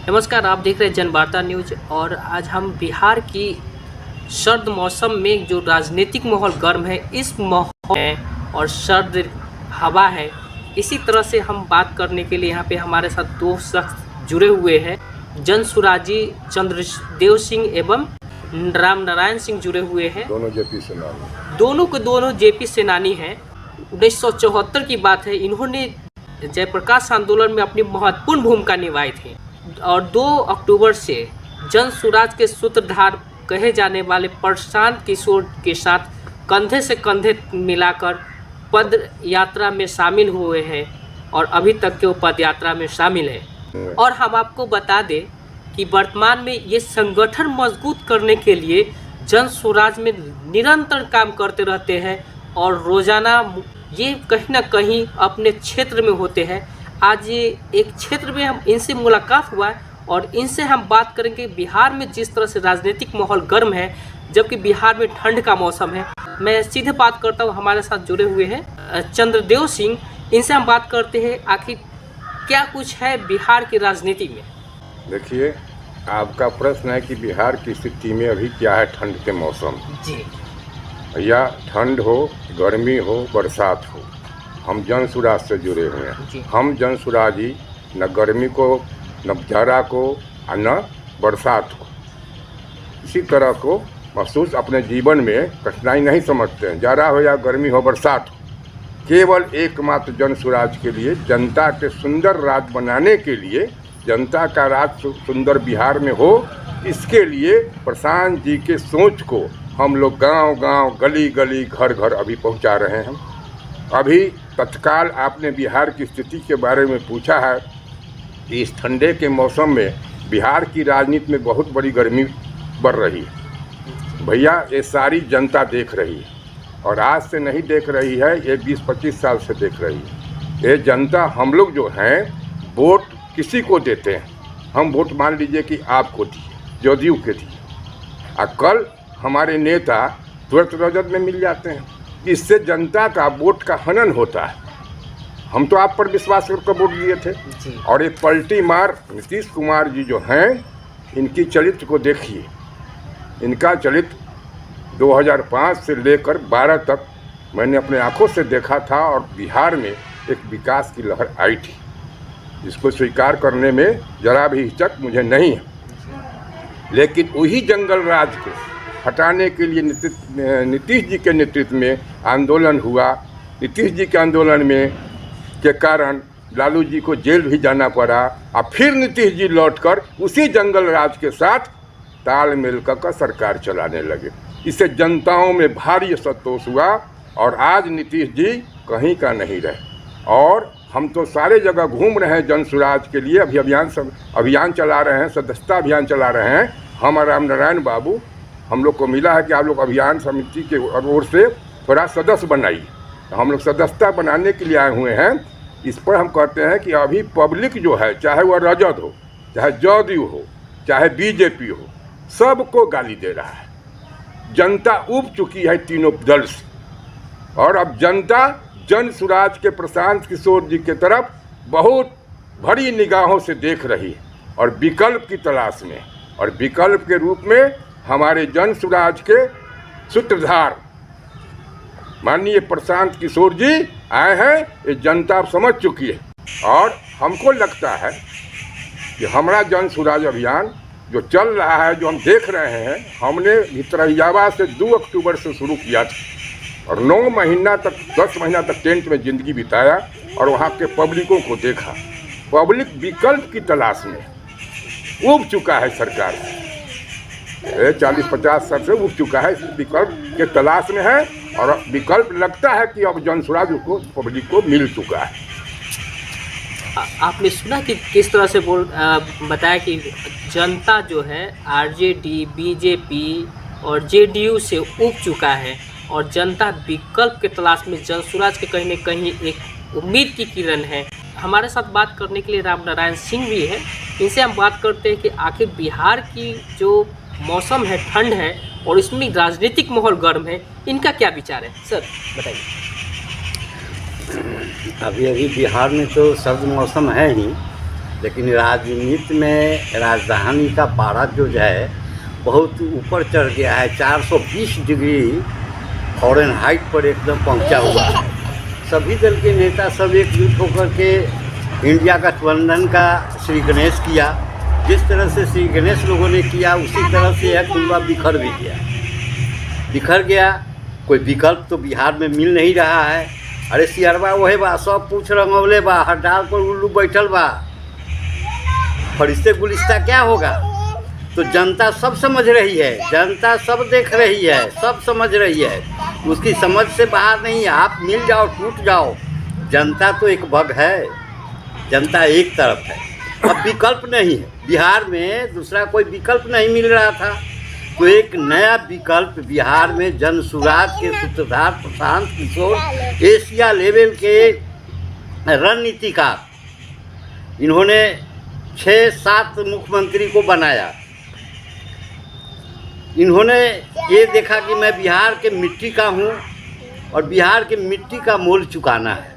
नमस्कार, आप देख रहे हैं जनवार्ता न्यूज। और आज हम बिहार की सर्द मौसम में जो राजनीतिक माहौल गर्म है, इस माहौल में और सर्द हवा है, इसी तरह से हम बात करने के लिए यहाँ पे हमारे साथ दो शख्स जुड़े हुए हैं। जनसुराजी चंद्रदेव सिंह एवं राम नारायण सिंह जुड़े हुए हैं। दोनों जेपी सेनानी, दोनों के दोनों जेपी सेनानी हैं। 1974 की बात है, इन्होंने जयप्रकाश आंदोलन में अपनी महत्वपूर्ण भूमिका निभाई थी और 2 अक्टूबर से जनसुराज के सूत्रधार कहे जाने वाले प्रशांत किशोर के साथ कंधे से कंधे मिलाकर पद यात्रा में शामिल हुए हैं और अभी तक के वो पद यात्रा में शामिल है। और हम आपको बता दें कि वर्तमान में ये संगठन मजबूत करने के लिए जनसुराज में निरंतर काम करते रहते हैं और रोजाना ये कहीं ना कहीं अपने क्षेत्र में होते हैं। आज ये एक क्षेत्र में हम इनसे मुलाकात हुआ है और इनसे हम बात करेंगे बिहार में जिस तरह से राजनीतिक माहौल गर्म है, जबकि बिहार में ठंड का मौसम है। मैं सीधे बात करता हूँ, हमारे साथ जुड़े हुए हैं चंद्रदेव सिंह। इनसे हम बात करते हैं आखिर क्या कुछ है बिहार की राजनीति में। देखिए, आपका प्रश्न है कि बिहार की स्थिति में अभी क्या है ठंड के मौसम जी। या ठंड हो, गर्मी हो, बरसात हो, हम जनसुराज से जुड़े हुए हैं। हम जनसुराजी न गर्मी को, न जाड़ा को और न बरसात को इसी तरह को महसूस अपने जीवन में कठिनाई नहीं समझते हैं। जाड़ा हो या गर्मी हो, बरसात हो, केवल एकमात्र जनसुराज के लिए, जनता के सुंदर राज बनाने के लिए, जनता का राज सुंदर बिहार में हो, इसके लिए प्रशांत जी के सोच को हम लोग गांव-गांव, गली-गली, घर-घर अभी पहुंचा रहे हैं। अभी तत्काल आपने बिहार की स्थिति के बारे में पूछा है कि इस ठंडे के मौसम में बिहार की राजनीति में बहुत बड़ी गर्मी बढ़ रही है। भैया, ये सारी जनता देख रही है और आज से नहीं देख रही है, ये 20-25 साल से देख रही है। ये जनता, हम लोग जो हैं, वोट किसी को देते हैं। हम वोट मान लीजिए कि आपको दिए, जदयू के दिए, और कल हमारे नेता तुरंत रजत में मिल जाते हैं। इससे जनता का वोट का हनन होता है। हम तो आप पर विश्वास करके वोट दिए थे और एक पलटी मार नीतीश कुमार जी जो हैं, इनकी चरित्र को देखिए। इनका चरित्र 2005 से लेकर 12 तक मैंने अपने आंखों से देखा था और बिहार में एक विकास की लहर आई थी, जिसको स्वीकार करने में जरा भी हिचक मुझे नहीं है। लेकिन वही जंगल राज को हटाने के लिए नीतीश जी के नेतृत्व में आंदोलन हुआ। नीतीश जी के आंदोलन में के कारण लालू जी को जेल भी जाना पड़ा और फिर नीतीश जी लौटकर उसी जंगल राज के साथ तालमेल कर सरकार चलाने लगे। इससे जनताओं में भारी संतोष हुआ और आज नीतीश जी कहीं का नहीं रहे। और हम तो सारे जगह घूम रहे हैं जनसुराज के लिए। अभी अभियान चला रहे हैं, सदस्यता अभियान चला रहे हैं। हम राम नारायण बाबू, हम लोग को मिला है कि आप लोग अभियान समिति के ओर से थोड़ा सदस्य बनाइए। तो हम लोग सदस्यता बनाने के लिए आए हुए हैं। इस पर हम कहते हैं कि अभी पब्लिक जो है, चाहे वह रजत हो, चाहे जदयू हो, चाहे बीजेपी हो, सबको गाली दे रहा है। जनता उब चुकी है तीनों दल से और अब जनता जनसुराज के प्रशांत किशोर जी के तरफ बहुत बड़ी निगाहों से देख रही है और विकल्प की तलाश में। और विकल्प के रूप में हमारे जनसुराज के सूत्रधार माननीय प्रशांत किशोर जी आए हैं। ये जनता समझ चुकी है और हमको लगता है कि हमारा जनसुराज अभियान जो चल रहा है, जो हम देख रहे हैं, हमने भितरहियावा से 2 अक्टूबर से शुरू किया था और 9 महीना तक, 10 महीना तक टेंट में ज़िंदगी बिताया और वहाँ के पब्लिकों को देखा। पब्लिक विकल्प की तलाश में उब चुका है। सरकार 40-50 साल से उब चुका है, विकल्प के तलाश में है और विकल्प लगता है कि अब जनसुराज को, पब्लिक को मिल चुका है। आपने सुना कि किस तरह से बताया कि जनता जो है आरजेडी, बीजेपी और जेडीयू से उब चुका है और जनता विकल्प के तलाश में जनसुराज के कहीं न कहीं एक उम्मीद की किरण है। हमारे साथ बात करने के लिए राम नारायण सिंह भी है। इनसे हम बात करते हैं कि आखिर बिहार की जो मौसम है, ठंड है और इसमें राजनीतिक माहौल गर्म है, इनका क्या विचार है सर, बताइए। अभी बिहार में तो सर्द मौसम है ही, लेकिन राजनीति में राजधानी का पारा जो है बहुत ऊपर चढ़ गया है। 420 डिग्री फ़ारेनहाइट पर एकदम पहुंचा हुआ है। सभी दल के नेता सब एकजुट होकर के इंडिया गठबंधन का श्री गणेश किया। जिस तरह से श्री गणेश लोगों ने किया उसी तरह से यह कुंभा बिखर गया। कोई विकल्प तो बिहार में मिल नहीं रहा है। अरे सियरवा वही बा, सब पूछ रंगौले बा, हर डाल पर उल्लू बैठल बा, फरिश्ते गुलिस्ता क्या होगा। तो जनता सब समझ रही है, जनता सब देख रही है, सब समझ रही है, उसकी समझ से बाहर नहीं है। आप मिल जाओ टूट जाओ, जनता तो एक भग है, जनता एक तरफ है। अब विकल्प नहीं है, बिहार में दूसरा कोई विकल्प नहीं मिल रहा था। तो एक नया विकल्प बिहार में जन सुराज के सूत्रधार प्रशांत किशोर, एशिया लेवल के रणनीतिकार, इन्होंने 6-7 मुख्यमंत्री को बनाया। इन्होंने ये देखा कि मैं बिहार के मिट्टी का हूँ और बिहार के मिट्टी का मोल चुकाना है।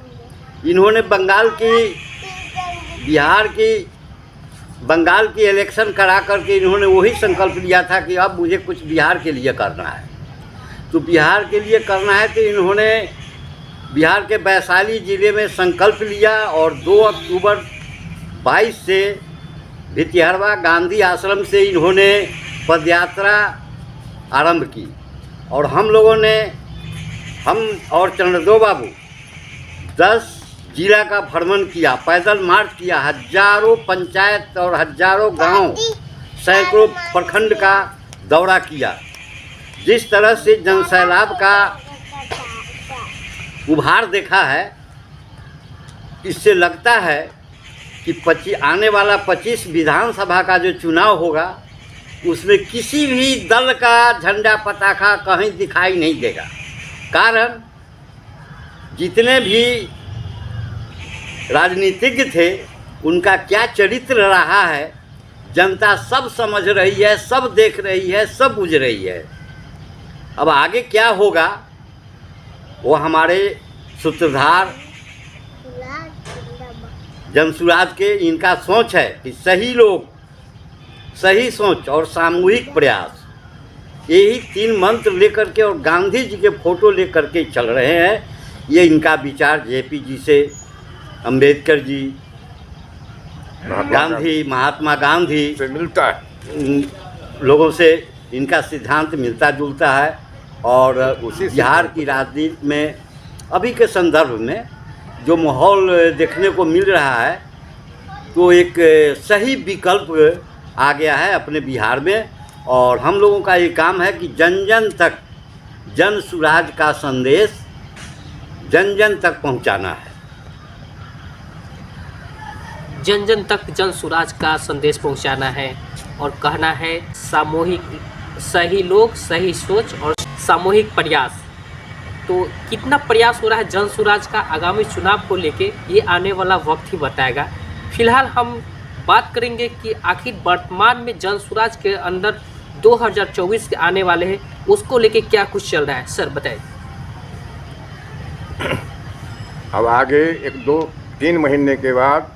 इन्होंने बंगाल की इलेक्शन करा करके इन्होंने वही संकल्प लिया था कि अब मुझे कुछ बिहार के लिए करना है। तो बिहार के लिए करना है तो इन्होंने बिहार के वैशाली ज़िले में संकल्प लिया और 2 अक्टूबर 22 से भितिहरवा गांधी आश्रम से इन्होंने पदयात्रा आरंभ की। और हम लोगों ने, हम और चंद्रदो बाबू 10 जिला का भ्रमण किया, पैदल मार्च किया, हजारों पंचायत और हजारों गांव, सैकड़ों प्रखंड का दौरा किया। जिस तरह से जनसैलाब का उभार देखा है, इससे लगता है कि आने वाला 25 विधानसभा का जो चुनाव होगा उसमें किसी भी दल का झंडा पताखा कहीं दिखाई नहीं देगा। कारण जितने भी राजनीतिज्ञ थे उनका क्या चरित्र रहा है, जनता सब समझ रही है, सब देख रही है, सब बुझ रही है। अब आगे क्या होगा वो हमारे सूत्रधार जनसुराज के, इनका सोच है कि सही लोग, सही सोच और सामूहिक प्रयास, यही 3 मंत्र लेकर के और गांधी जी के फोटो लेकर के चल रहे हैं। ये इनका विचार जेपी जी से, अंबेडकर जी, महात्मा गांधी से मिलता है, लोगों से इनका सिद्धांत मिलता जुलता है। और उसी बिहार की राजनीति में अभी के संदर्भ में जो माहौल देखने को मिल रहा है, तो एक सही विकल्प आ गया है अपने बिहार में। और हम लोगों का ये काम है कि जन जन तक जन सुराज का संदेश जन जन तक पहुंचाना है। जन जन तक जन सुराज का संदेश पहुंचाना है और कहना है सामूहिक, सही लोग, सही सोच और सामूहिक प्रयास। तो कितना प्रयास हो रहा है जन सुराज का आगामी चुनाव को लेके, ये आने वाला वक्त ही बताएगा। फिलहाल हम बात करेंगे कि आखिर वर्तमान में जन सुराज के अंदर 2024 के आने वाले हैं, उसको लेके क्या कुछ चल रहा है। सर बताइए। अब आगे 1-2-3 महीने के बाद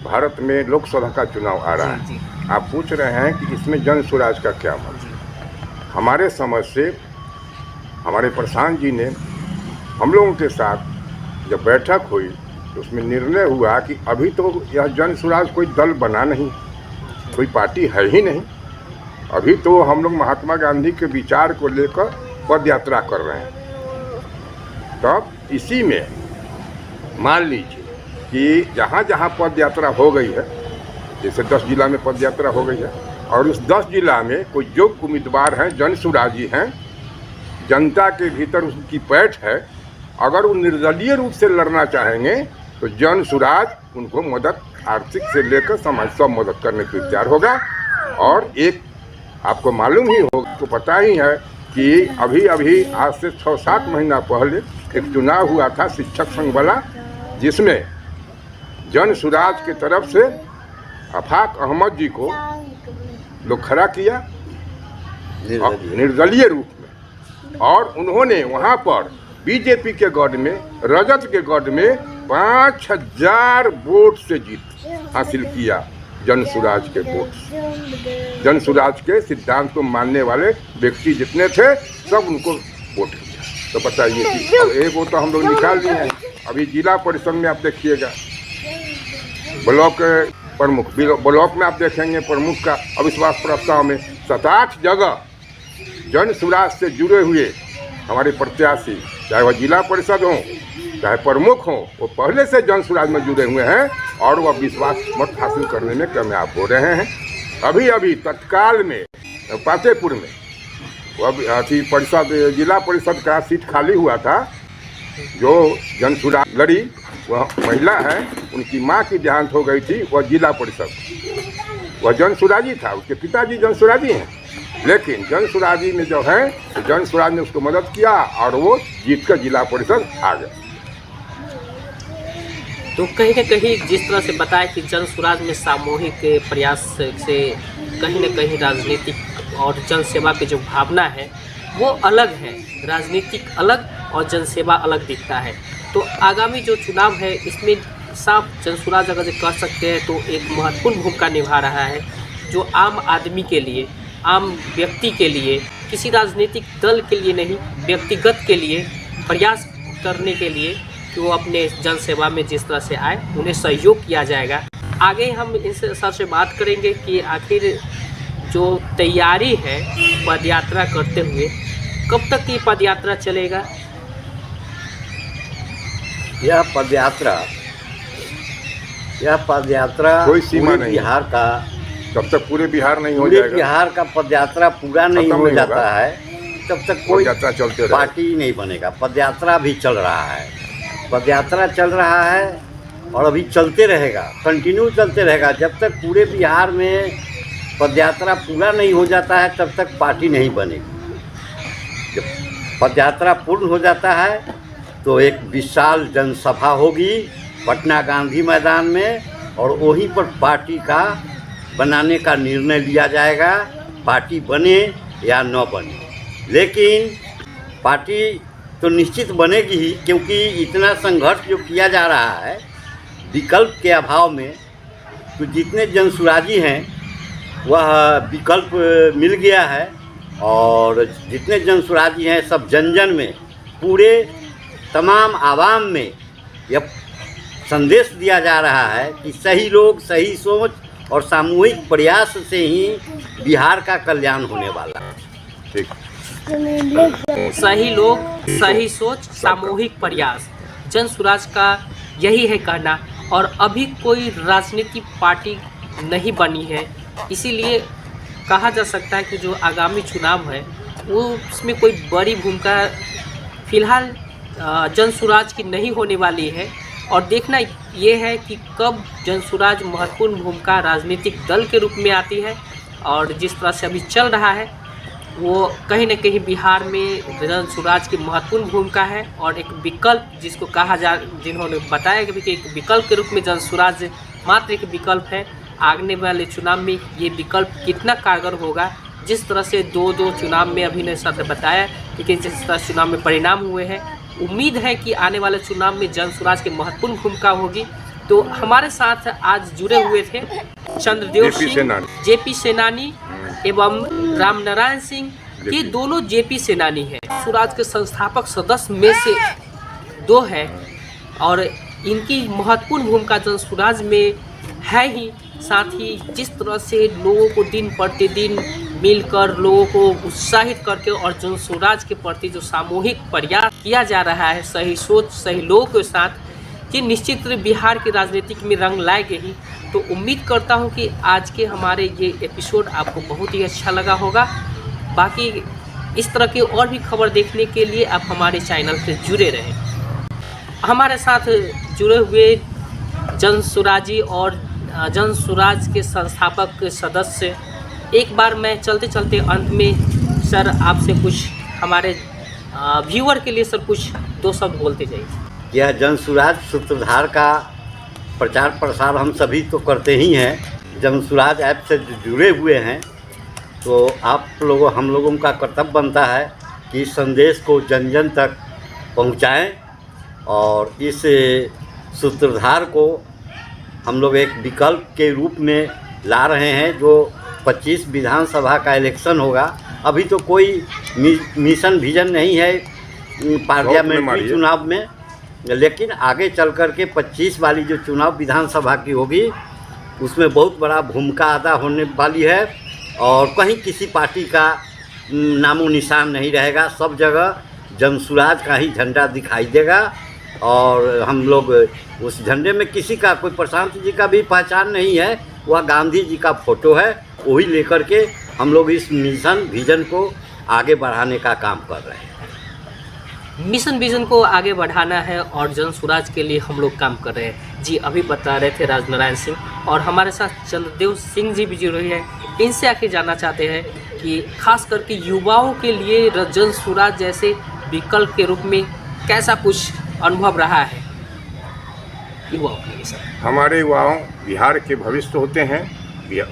भारत में लोकसभा का चुनाव आ रहा है। आप पूछ रहे हैं कि इसमें जन सुराज का क्या मतलब। हमारे समझ से हमारे प्रशांत जी ने हम लोगों के साथ जब बैठक हुई तो उसमें निर्णय हुआ कि अभी तो यह जन सुराज कोई दल बना नहीं, कोई पार्टी है ही नहीं। अभी तो हम लोग महात्मा गांधी के विचार को लेकर पद यात्रा कर रहे हैं। तब इसी में मान लीजिए कि जहाँ जहाँ पद यात्रा हो गई है, जैसे 10 जिला में पद यात्रा हो गई है, और उस 10 जिला में कोई योग्य उम्मीदवार हैं, जन सुराजी हैं, जनता के भीतर उसकी पैठ है, अगर वो निर्दलीय रूप से लड़ना चाहेंगे तो जन सुराज उनको मदद, आर्थिक से लेकर समाज सब मदद करने को तैयार होगा। और एक आपको मालूम ही होगा, तो पता ही है कि अभी आज से 6-7 महीना पहले एक चुनाव हुआ था शिक्षक संघ वाला, जिसमें जन सुराज की तरफ से आफाक अहमद जी को लोग खड़ा किया निर्दलीय रूप में, और उन्होंने वहाँ पर बीजेपी के गढ़ में, रजत के गढ़ में 5000 वोट से जीत हासिल किया। जन स्वराज के वोट से, जन स्वराज के सिद्धांत को मानने वाले व्यक्ति जितने थे सब उनको वोट किया। तो बताइए कि अब एक वोट तो हम लोग निकाल दिए हैं। अभी जिला परिषद में आप देखिएगा, ब्लॉक प्रमुख, ब्लॉक में आप देखेंगे प्रमुख का अविश्वास प्रस्ताव में 7-8 जगह जन स्वराज से जुड़े हुए हमारे प्रत्याशी, चाहे वह जिला परिषद हो चाहे प्रमुख हो, वो पहले से जन स्वराज में जुड़े हुए हैं और वह विश्वास मत हासिल करने में कामयाब हो रहे हैं। अभी अभी तत्काल में पातेपुर में वह परिषद, जिला परिषद का सीट खाली हुआ था, जो जन स्वराज लड़ी वह महिला है, उनकी माँ की देहांत हो गई थी। वह जिला परिषद, वह जन स्वराजी था, उसके पिताजी जन स्वराजी हैं, लेकिन जन स्वराजी में जो है जन स्वराज ने उसको मदद किया और वो जीत कर जिला परिषद आ गए। तो कहीं न कहीं जिस तरह से बताया कि जन स्वराज में सामूहिक प्रयास से कहीं न कहीं राजनीतिक और जन सेवा की जो भावना है वो अलग है, राजनीतिक अलग और जन सेवा अलग दिखता है। तो आगामी जो चुनाव है इसमें साफ जन स्वराज अगर कह सकते हैं तो एक महत्वपूर्ण भूमिका निभा रहा है, जो आम आदमी के लिए, आम व्यक्ति के लिए, किसी राजनीतिक दल के लिए नहीं, व्यक्तिगत के लिए प्रयास करने के लिए कि वो अपने जन सेवा में जिस तरह से आए उन्हें सहयोग किया जाएगा। आगे हम इनसे सर से बात करेंगे कि आखिर जो तैयारी है पदयात्रा करते हुए, कब तक ये पदयात्रा चलेगा? यह पदयात्रा कोई सीमा नहीं, बिहार का, तब तक पूरे बिहार नहीं हो पूरे जाएगा, बिहार का पदयात्रा पूरा नहीं हो जाता है तब तक कोई यात्रा चलते पार्टी नहीं बनेगा। पदयात्रा भी चल रहा है, पदयात्रा चल रहा है और अभी चलते रहेगा, कंटिन्यू चलते रहेगा। जब तक पूरे बिहार में पदयात्रा पूरा नहीं हो जाता है तब तक पार्टी नहीं बनेगी। जब पदयात्रा पूर्ण हो जाता है तो एक विशाल जनसभा होगी पटना गांधी मैदान में और वहीं पर पार्टी का बनाने का निर्णय लिया जाएगा, पार्टी बने या न बने। लेकिन पार्टी तो निश्चित बनेगी ही, क्योंकि इतना संघर्ष जो किया जा रहा है विकल्प के अभाव में, तो जितने जन स्वराजी हैं वह विकल्प मिल गया है और जितने जन स्वराजी हैं सब जन जन में, पूरे तमाम आवाम में यह संदेश दिया जा रहा है कि सही लोग, सही सोच और सामूहिक प्रयास से ही बिहार का कल्याण होने वाला है। ठीक, सही लोग, सही सोच, सामूहिक प्रयास, जन स्वराज का यही है कहना। और अभी कोई राजनीतिक पार्टी नहीं बनी है, इसीलिए कहा जा सकता है कि जो आगामी चुनाव है वो उसमें कोई बड़ी भूमिका फिलहाल जन स्वराज की नहीं होने वाली है। और देखना ये है कि कब जन स्वराज महत्वपूर्ण भूमिका राजनीतिक दल के रूप में आती है। और जिस तरह से अभी चल रहा है वो कहीं न कहीं बिहार में जन स्वराज की महत्वपूर्ण भूमिका है और एक विकल्प जिसको कहा जा, जिन्होंने बताया कि एक विकल्प के रूप में जन स्वराज मात्र एक विकल्प है। आने वाले चुनाव में ये विकल्प कितना कारगर होगा, जिस तरह से दो चुनाव में अभी ने सर बताया कि जिस तरह चुनाव में परिणाम हुए हैं, उम्मीद है कि आने वाले चुनाव में जन स्वराज की महत्वपूर्ण भूमिका होगी। तो हमारे साथ आज जुड़े हुए थे चंद्रदेव सिंह, जेपी सेनानी एवं राम नारायण सिंह। ये दोनों जेपी सेनानी हैं, स्वराज के संस्थापक सदस्य में से दो हैं और इनकी महत्वपूर्ण भूमिका जन स्वराज में है ही। साथ ही जिस तरह से लोगों को दिन प्रतिदिन मिलकर लोगों को उत्साहित करके और जन स्वराज के प्रति जो सामूहिक प्रयास किया जा रहा है सही सोच सही लोगों के साथ, कि निश्चित बिहार की राजनीति में रंग लाएगी ही। तो उम्मीद करता हूं कि आज के हमारे ये एपिसोड आपको बहुत ही अच्छा लगा होगा। बाकी इस तरह की और भी खबर देखने के लिए आप हमारे चैनल से जुड़े रहें। हमारे साथ जुड़े हुए जन स्वराजी और जन स्वराज के संस्थापक सदस्य, एक बार मैं चलते चलते अंत में सर आपसे कुछ हमारे व्यूअर के लिए सर कुछ दो शब्द बोलते जाइए। यह जन स्वराज सूत्रधार का प्रचार प्रसार हम सभी तो करते ही हैं, जन स्वराज ऐप से जुड़े हुए हैं, तो आप लोगों हम लोगों का कर्तव्य बनता है कि इस संदेश को जन जन तक पहुंचाएं और इस सूत्रधार को हम लोग एक विकल्प के रूप में ला रहे हैं। जो 25 विधानसभा का इलेक्शन होगा, अभी तो कोई मिशन विजन नहीं है पार्लियामेंट्री चुनाव में, लेकिन आगे चल कर के 25 वाली जो चुनाव विधानसभा की होगी उसमें बहुत बड़ा भूमिका अदा होने वाली है और कहीं किसी पार्टी का नामो निशान नहीं रहेगा। सब जगह जनसुराज का ही झंडा दिखाई देगा और हम लोग उस झंडे में किसी का, कोई प्रशांत जी का भी पहचान नहीं है, वह गांधी जी का फोटो है, वही लेकर के हम लोग इस मिशन विजन को आगे बढ़ाने का काम कर रहे हैं। मिशन विजन को आगे बढ़ाना है और जन स्वराज के लिए हम लोग काम कर रहे हैं। जी अभी बता रहे थे राजनारायण सिंह और हमारे साथ चंद्रदेव सिंह जी भी जुड़ रही है। इनसे आके जानना चाहते हैं कि खास करके युवाओं के लिए जन स्वराज जैसे विकल्प के रूप में कैसा कुछ अनुभव रहा है युवाओं के लिए। सर, हमारे युवाओं बिहार के भविष्य होते हैं।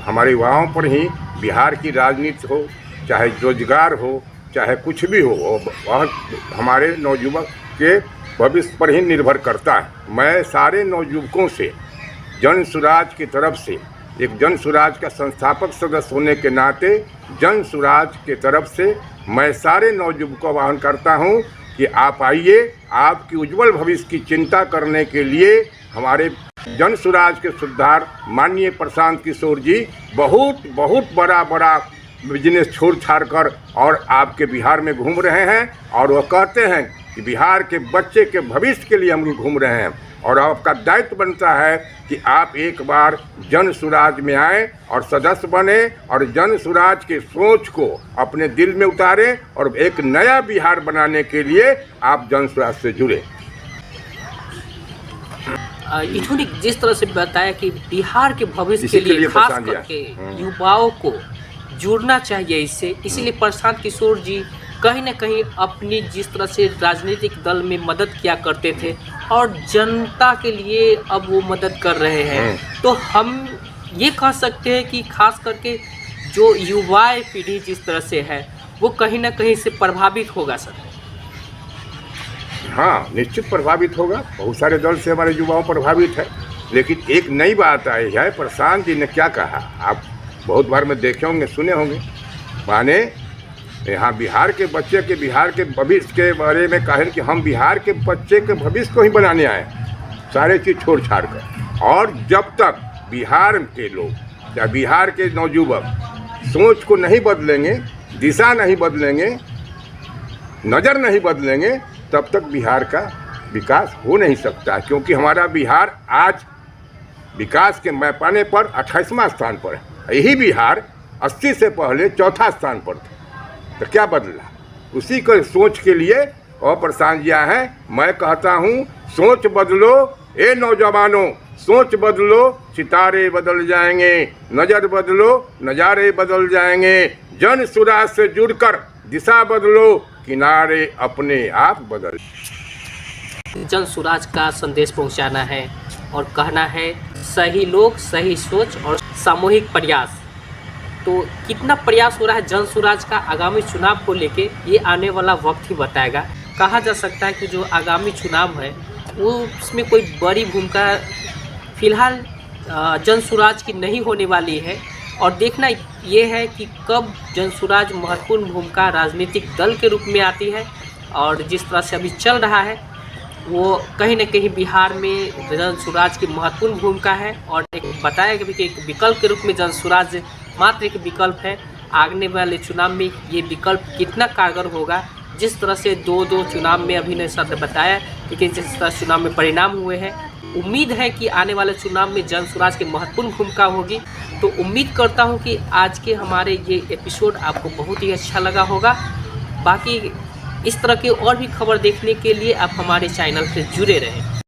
हमारे युवाओं पर ही बिहार की राजनीति हो, चाहे रोजगार हो, चाहे कुछ भी हो, वह हमारे नौजुवक के भविष्य पर ही निर्भर करता है। मैं सारे नौजुवकों से जन स्वराज की तरफ से, एक जन स्वराज का संस्थापक सदस्य होने के नाते जन स्वराज के तरफ से मैं सारे नौजुवकों को आह्वान करता हूं कि आप आइए, आपकी उज्जवल भविष्य की चिंता करने के लिए हमारे जन स्वराज के सुधार माननीय प्रशांत किशोर जी बहुत बड़ा बिजनेस छोड़ छाड़ कर और आपके बिहार में घूम रहे हैं और वह कहते हैं कि बिहार के बच्चे के भविष्य के लिए हम लोग घूम रहे हैं और आपका दायित्व बनता है कि आप एक बार जन स्वराज में आएँ और सदस्य बने और जन स्वराज के सोच को अपने दिल में उतारें और एक नया बिहार बनाने के लिए आप जन स्वराज से जुड़े। इन्होंने जिस तरह से बताया कि बिहार के भविष्य के लिए खास करके युवाओं को जुड़ना चाहिए इससे, इसीलिए प्रशांत किशोर जी कहीं ना कहीं अपनी जिस तरह से राजनीतिक दल में मदद किया करते थे और जनता के लिए अब वो मदद कर रहे हैं, तो हम ये कह सकते हैं कि खास करके जो युवा पीढ़ी जिस तरह से है वो कहीं ना कहीं से प्रभावित होगा। सर, हाँ, निश्चित प्रभावित होगा। बहुत सारे दल से हमारे युवाओं प्रभावित है, लेकिन एक नई बात आई है। प्रशांत जी ने क्या कहा, आप बहुत बार में देखे होंगे, सुने होंगे, माने यहाँ बिहार के बच्चे के बिहार के भविष्य के बारे में कहें कि हम बिहार के बच्चे के भविष्य को ही बनाने आए, सारे चीज़ छोड़ छाड़ कर। और जब तक बिहार के लोग या बिहार के नौजुवक सोच को नहीं बदलेंगे, दिशा नहीं बदलेंगे, नज़र नहीं बदलेंगे, तब तक बिहार का विकास हो नहीं सकता। क्योंकि हमारा बिहार आज विकास के पैमाने पर 28वां स्थान पर है। यही बिहार 80 से पहले 4था स्थान पर था। तो क्या बदला? उसी को सोच के लिए और प्रशांत जी हैं। मैं कहता हूँ सोच बदलो ए नौजवानों, सोच बदलो सितारे बदल जाएंगे, नज़र बदलो नज़ारे बदल जाएंगे। जन स्वराज से जुड़कर दिशा बदलो, किनारे अपने आप बदल। जन स्वराज का संदेश पहुंचाना है और कहना है सही लोग, सही सोच और सामूहिक प्रयास। तो कितना प्रयास हो रहा है जन स्वराज का आगामी चुनाव को लेके, ये आने वाला वक्त ही बताएगा। कहा जा सकता है कि जो आगामी चुनाव है वो उसमें कोई बड़ी भूमिका फिलहाल जन स्वराज की नहीं होने वाली है और देखना ये है कि कब जन स्वराज महत्वपूर्ण भूमिका राजनीतिक दल के रूप में आती है। और जिस तरह से अभी चल रहा है वो कहीं न कहीं बिहार में जन स्वराज की महत्वपूर्ण भूमिका है और एक बताया कि एक विकल्प के रूप में जन स्वराज मात्र एक विकल्प है। आने वाले चुनाव में ये विकल्प कितना कारगर होगा, जिस तरह से दो चुनाव में अभिनय सर ने बताया कि जिस तरह चुनाव में परिणाम हुए हैं, उम्मीद है कि आने वाले चुनाव में जन स्वराज की महत्वपूर्ण भूमिका होगी। तो उम्मीद करता हूं कि आज के हमारे ये एपिसोड आपको बहुत ही अच्छा लगा होगा। बाकी इस तरह की और भी खबर देखने के लिए आप हमारे चैनल से जुड़े रहें।